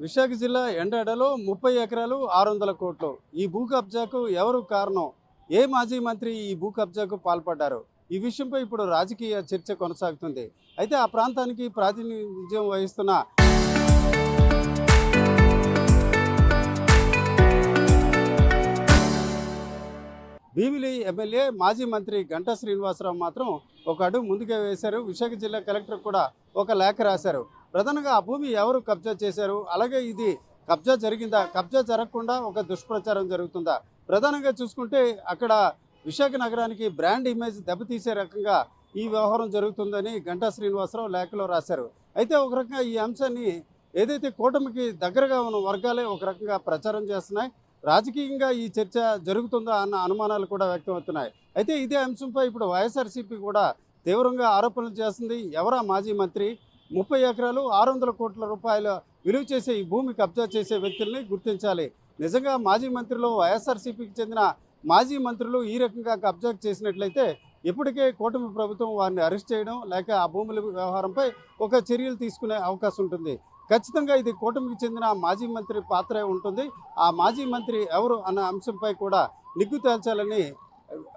విశాఖ జిల్లా ఎండాడలో 30 ఎకరాలు 600 కోట్లు. ఈ భూ కబ్జాకు ఎవరు కారణం? ఏ మాజీ మంత్రి ఈ భూ కబ్జాకు పాల్పడ్డారు? ఈ విషయంపై ఇప్పుడు రాజకీయ చర్చ కొనసాగుతుంది. అయితే ఆ ప్రాంతానికి ప్రాతినిధ్యం వహిస్తున్న భీమిలి ఎమ్మెల్యే మాజీ మంత్రి గంటా శ్రీనివాసరావు మాత్రం ఒక అడుగు ముందుకే వేశారు. విశాఖ జిల్లా కలెక్టర్ కూడా ఒక లేఖ రాశారు. ప్రధానంగా ఆ భూమి ఎవరు కబ్జా చేశారు, అలాగే ఇది కబ్జా జరిగిందా, కబ్జా జరగకుండా ఒక దుష్ప్రచారం జరుగుతుందా? ప్రధానంగా చూసుకుంటే అక్కడ విశాఖ నగరానికి బ్రాండ్ ఇమేజ్ దెబ్బతీసే రకంగా ఈ వ్యవహారం జరుగుతుందని గంటా శ్రీనివాసరావు లేఖలో రాశారు. అయితే ఒక రకంగా ఈ అంశాన్ని ఏదైతే కూటమికి దగ్గరగా ఉన్న వర్గాలే ఒక రకంగా ప్రచారం చేస్తున్నాయి. రాజకీయంగా ఈ చర్చ జరుగుతుందా అన్న అనుమానాలు కూడా వ్యక్తమవుతున్నాయి. అయితే ఇదే అంశంపై ఇప్పుడు వైఎస్ఆర్సీపీ కూడా తీవ్రంగా ఆరోపణలు చేస్తుంది. ఎవరా మాజీ మంత్రి? 30 ఎకరాలు 600 కోట్ల రూపాయల విలువ చేసే ఈ భూమి కబ్జా చేసే వ్యక్తుల్ని గుర్తించాలి. నిజంగా మాజీ మంత్రిలో వైఎస్ఆర్సీపీకి చెందిన మాజీ మంత్రులు ఈ రకంగా కబ్జా చేసినట్లయితే ఇప్పటికే కూటమి ప్రభుత్వం వారిని అరెస్ట్ చేయడం లేక ఆ భూముల వ్యవహారంపై ఒక చర్యలు తీసుకునే అవకాశం ఉంటుంది. ఖచ్చితంగా ఇది కూటమికి చెందిన మాజీ మంత్రి పాత్రే ఉంటుంది. ఆ మాజీ మంత్రి ఎవరు అన్న అంశంపై కూడా నిగ్గు తేల్చాలని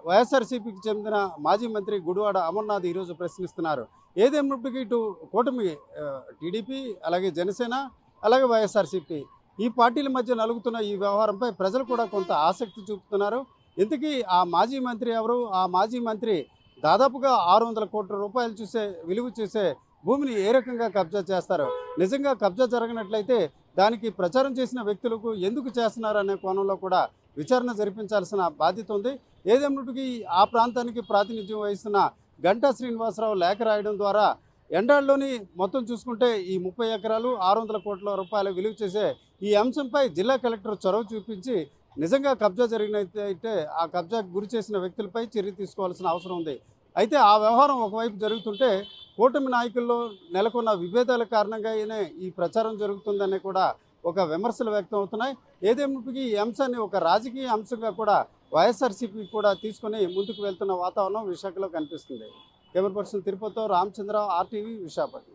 వైఎస్ఆర్సీపీకి చెందిన మాజీ మంత్రి గుడివాడ అమర్నాథ్ ఈరోజు ప్రశ్నిస్తున్నారు. ఏదేమిటికి ఇటు కూటమి టీడీపీ, అలాగే జనసేన, అలాగే వైఎస్ఆర్సీపీ ఈ పార్టీల మధ్య నలుగుతున్న ఈ వ్యవహారంపై ప్రజలు కూడా కొంత ఆసక్తి చూపుతున్నారు. ఇంతకీ ఆ మాజీ మంత్రి ఎవరు? ఆ మాజీ మంత్రి దాదాపుగా 600 కోట్ల రూపాయలు విలువ చూసే భూమిని ఏ రకంగా కబ్జా చేస్తారు? నిజంగా కబ్జా జరగనట్లయితే దానికి ప్రచారం చేసిన వ్యక్తులకు ఎందుకు చేస్తున్నారు అనే కోణంలో కూడా విచారణ జరిపించాల్సిన బాధ్యత ఉంది. ఏదేమిటికి ఆ ప్రాంతానికి ప్రాతినిధ్యం వహిస్తున్న గంటా శ్రీనివాసరావు లేఖ రాయడం ద్వారా ఎండాళ్ళలోని మొత్తం చూసుకుంటే ఈ 30 ఎకరాలు 600 కోట్ల రూపాయల విలువ చేసే ఈ అంశంపై జిల్లా కలెక్టర్ చొరవ చూపించి నిజంగా కబ్జా జరిగినట్లయితే ఆ కబ్జాకు గురి చేసిన వ్యక్తులపై చర్య తీసుకోవాల్సిన అవసరం ఉంది. అయితే ఆ వ్యవహారం ఒకవైపు జరుగుతుంటే కూటమి నాయకుల్లో నెలకొన్న విభేదాల కారణంగానే ఈ ప్రచారం జరుగుతుందని కూడా ఒక విమర్శలు వ్యక్తం అవుతున్నాయి. ఏదేమిటికి ఈ అంశాన్ని ఒక రాజకీయ అంశంగా కూడా వైఎస్ఆర్సీపీ కూడా తీసుకొని ముందుకు వెళ్తున్న వాతావరణం విశాఖలో కనిపిస్తుంది. కెమెరా పర్సన్ తిరుపతితో రామచంద్ర, ఆర్టీవీ, విశాఖపట్నం.